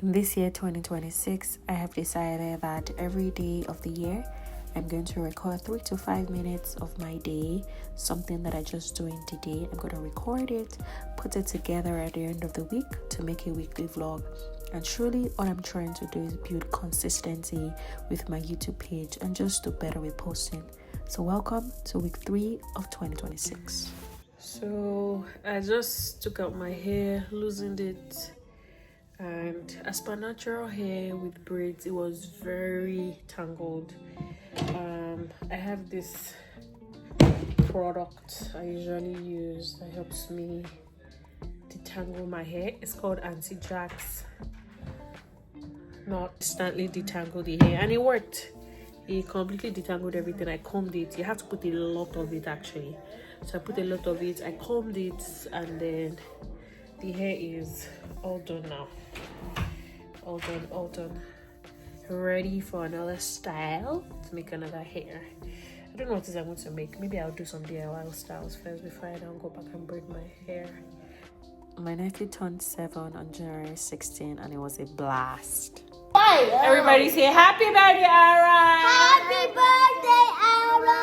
In this year 2026, I have decided that every day of the year, I'm going to record 3 to 5 minutes of my day, something that I just do in the day. I'm going to record it, put it together at the end of the week to make a weekly vlog. And truly, all I'm trying to do is build consistency with my YouTube page and just do better with posting. So welcome to week 3 of 2026. So I just took out my hair, loosened it. And as per natural hair with braids, it was very tangled. I have this product I usually use that helps me detangle my hair. It's called Anti-Jax. Not instantly detangle the hair, and it worked. It completely detangled everything. I combed it. You have to put a lot of it actually. So I put a lot of it. I combed it, and then the hair is all done now. All done. Ready for another style to make another hair. I don't know what it is I'm going to make. Maybe I'll do some DIY styles first before I don't go back and braid my hair. My nephew turned 7 on January 16 and it was a blast. Everybody say happy birthday, Ara! Happy birthday, Ara!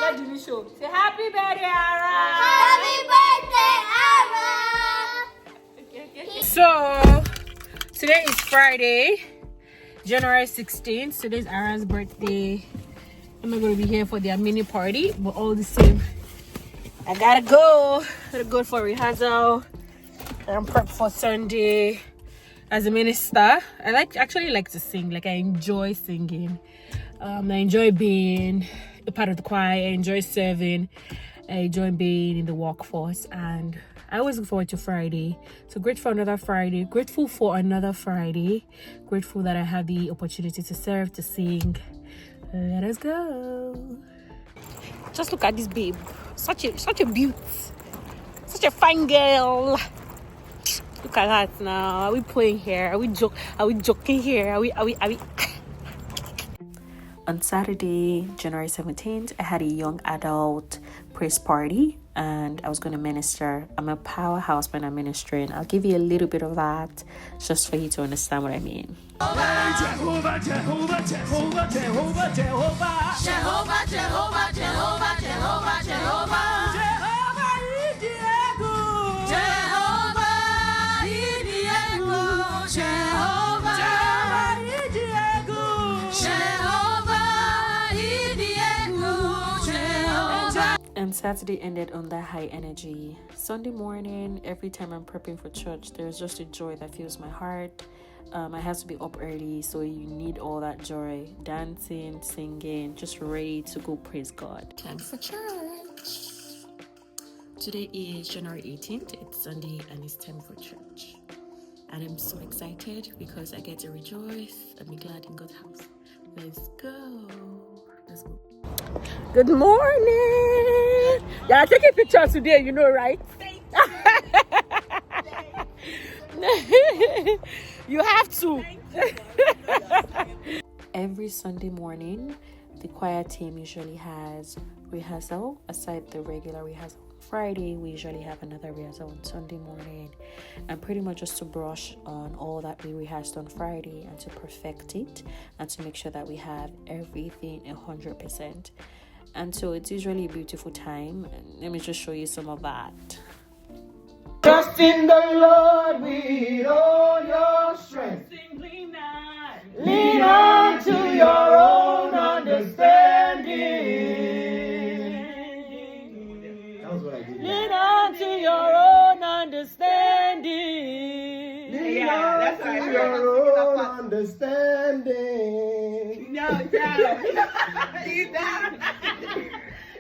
Let Jimmy show. Say happy birthday, Ara! Happy birthday, Ara! So today is Friday, January 16th. Today's Ara's birthday. I'm not going to be here for their mini party, but all the same, I gotta go. For rehearsal and prep for Sunday. As a minister, I actually like to sing. Like, I enjoy singing. I enjoy being a part of the choir. I enjoy serving. I enjoy being in the workforce, and I always look forward to Friday. So grateful for another Friday. Grateful that I have the opportunity to serve, to sing. Let us go. Just look at this babe. Such a beaut. Such a fine girl. Look at that now. Are we playing here? Are we joking here? Are we? On Saturday, January 17th, I had a young adult praise party and I was going to minister. I'm a powerhouse when I'm ministering. I'll give you a little bit of that just for you to understand what I mean. Jehovah, Jehovah, Jehovah, Jehovah, Jehovah. Jehovah, Jehovah, Jehovah, Jehovah, Jehovah. And Saturday ended on that high energy. Sunday morning, every time I'm prepping for church, there's just a joy that fills my heart. I have to be up early, so you need all that joy. Dancing, singing, just ready to go praise God. Time for church. Today is January 18th. It's Sunday and it's time for church. And I'm so excited because I get to rejoice and be glad in God's house. Let's go. Good morning. Yeah, taking pictures today, you know, right? You have to. Every Sunday morning, the choir team usually has rehearsal. Aside the regular rehearsal on Friday, we usually have another rehearsal on Sunday morning, and pretty much just to brush on all that we rehearsed on Friday and to perfect it and to make sure that we have everything 100%. And so it's usually a beautiful time. Let me just show you some of that. Trust in the Lord with all your strength. Lean on to your own understanding. That was what I did. Lean on to your own understanding. Lean on to your own understanding. No, down.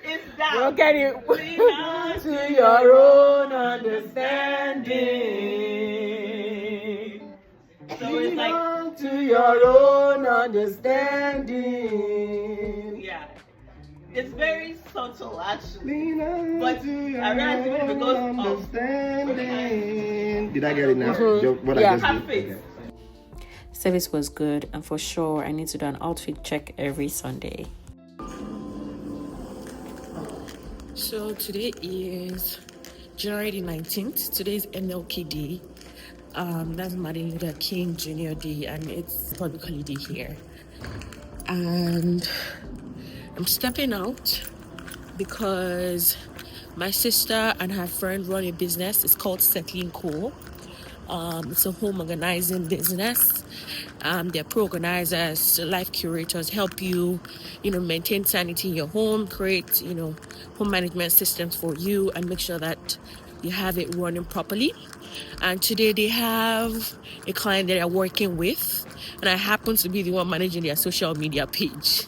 It's down. Look at it. Lean on to your own understanding. So it's like to your own understanding. Yeah. It's very subtle actually. But I realized it because of understanding. Did I get it now? What Yeah. I just did? Okay. Service was good, and for sure I need to do an outfit check every Sunday. So today is January 19th. Today is MLK Day. That's Martin Luther King Jr. Day, and it's public holiday here. And I'm stepping out because my sister and her friend run a business. It's called Settling Co. It's a home organizing business. They're pro-organizers, life curators, help you, maintain sanity in your home, create, home management systems for you, and make sure that you have it running properly. And today they have a client that they're working with, and I happen to be the one managing their social media page.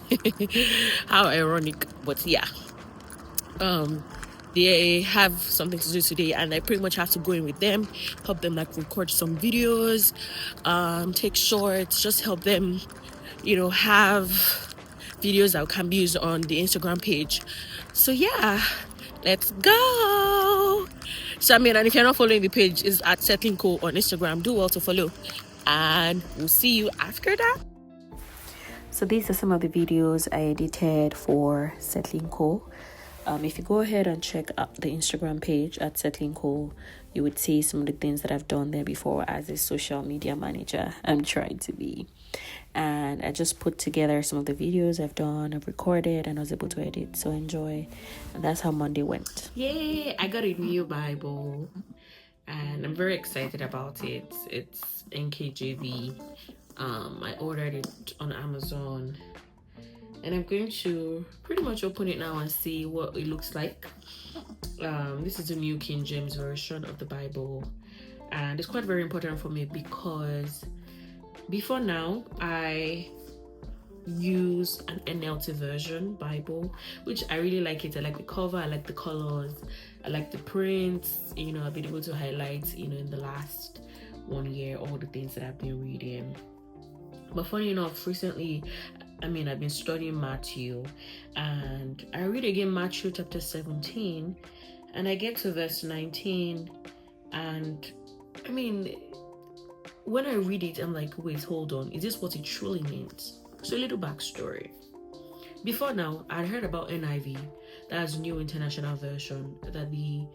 How ironic, but yeah. They have something to do today, and I pretty much have to go in with them, help them record some videos, take shorts, just help them, have videos that can be used on the Instagram page. So yeah, let's go. So and if you're not following the page, it's at Settling Co on Instagram. Do well to follow, and we'll see you after that. So these are some of the videos I edited for Settling Co. If you go ahead and check out the Instagram page at Settling Co, you would see some of the things that I've done there before as a social media manager. I'm trying to be. And I just put together some of the videos I've done, I've recorded, and I was able to edit. So enjoy. And that's how Monday went. Yay! I got a new Bible, and I'm very excited about it. It's NKJV. I ordered it on Amazon. And I'm going to pretty much open it now and see what it looks like. This is the New King James Version of the Bible. And it's quite very important for me because before now, I use an NLT version Bible, which I really like it. I like the cover, I like the colors, I like the prints. I've been able to highlight, in the last 1 year, all the things that I've been reading. But funny enough, recently, I've been studying Matthew, and I read again Matthew chapter 17, and I get to verse 19, and when I read it, I'm like, wait, hold on, is this what it truly means? So a little backstory. Before now, I'd heard about NIV, that's New International Version, that the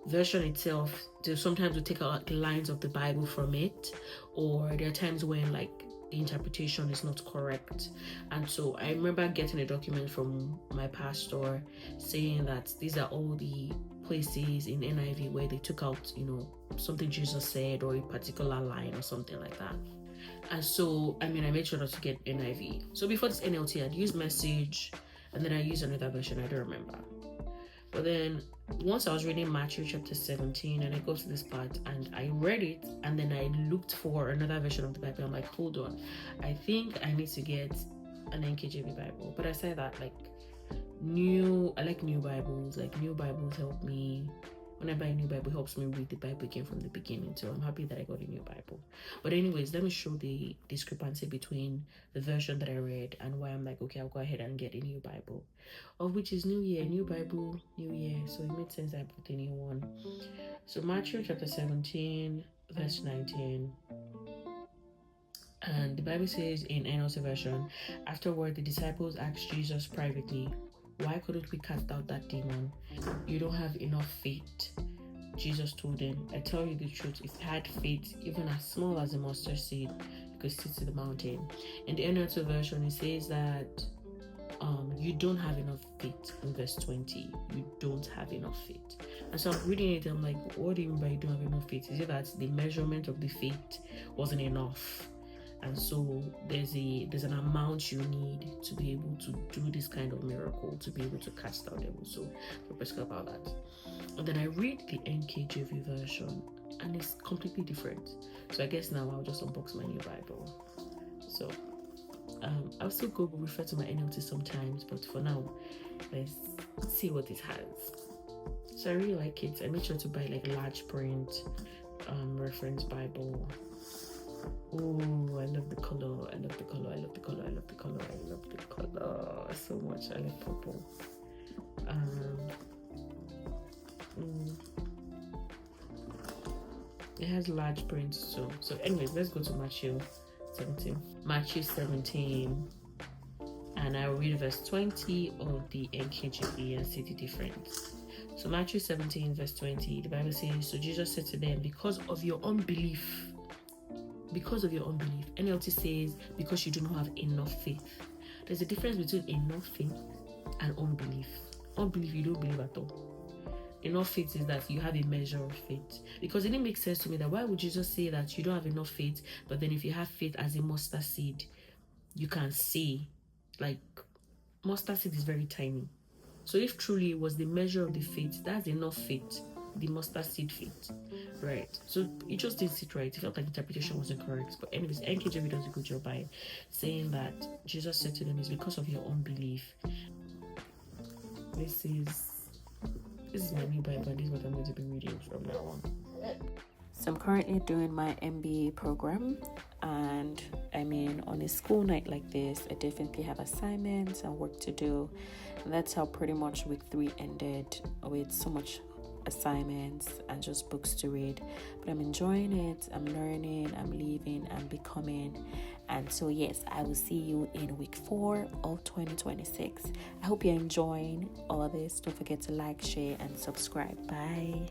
version itself, sometimes we take out lines of the Bible from it, or there are times when the interpretation is not correct. And so I remember getting a document from my pastor saying that these are all the places in NIV where they took out, something Jesus said, or a particular line or something like that. And so, I made sure not to get NIV. So before this NLT, I'd used Message, and then I used another version, I don't remember. But then once I was reading Matthew chapter 17, and I go to this part and I read it, and then I looked for another version of the Bible. I'm like, hold on, I think I need to get an NKJV Bible. But I said that I like new Bibles. New Bibles help me. When I buy a new Bible, it helps me read the Bible again from the beginning. So I'm happy that I got a new Bible. But anyways, let me show the discrepancy between the version that I read and why I'm like, okay, I'll go ahead and get a new Bible. Of which is New Year, New Bible, New Year. So it made sense that I put a new one. So Matthew chapter 17, verse 19. And the Bible says in NLT version, afterward the disciples asked Jesus privately, why couldn't we cast out that demon? You don't have enough faith. Jesus told them, I tell you the truth, if you had faith even as small as a mustard seed, you could say to the mountain. In the NLT version, it says that you don't have enough faith. In verse 20, you don't have enough faith. And so I'm reading it, I'm like, what do you mean by you don't have enough faith? Is it that the measurement of the faith wasn't enough? And so there's an amount you need to be able to do this kind of miracle, to be able to cast out devils. So we're basically about that. And then I read the NKJV version, and it's completely different. So I guess now I'll just unbox my new Bible. So I'll still go refer to my NLT sometimes, but for now, let's see what it has. So I really like it. I made sure to buy large print reference Bible. Oh, I love the color. I love the color. I love the color. I love the color. I love the color so much. I like purple. It has large prints too. So anyways, let's go to Matthew 17. Matthew 17, and I'll read verse 20 of the NKJV and see the difference. So Matthew 17 verse 20, the Bible says, so Jesus said to them, because of your unbelief. NLT says, because you do not have enough faith. There's a difference between enough faith and unbelief. Unbelief, you don't believe at all. Enough faith is that you have a measure of faith. Because it didn't make sense to me that why would Jesus say that you don't have enough faith, but then if you have faith as a mustard seed, you can see, like, mustard seed is very tiny. So if truly it was the measure of the faith, that's enough faith, the mustard seed faith, right? So it just didn't sit right. It felt like the interpretation wasn't correct. But anyways, NKJV does a good job by saying that Jesus said to them, it's because of your unbelief. This is my new Bible, and this is what I'm going to be reading from now on. So I'm currently doing my MBA program, and I mean, on a school night like this, I definitely have assignments and work to do. And that's how pretty much week 3 ended, with so much assignments and just books to read. But I'm enjoying it, I'm learning, I'm living, I'm becoming. And so yes, I will see you in week 4 of 2026. I hope you're enjoying all of this. Don't forget to like, share, and subscribe. Bye.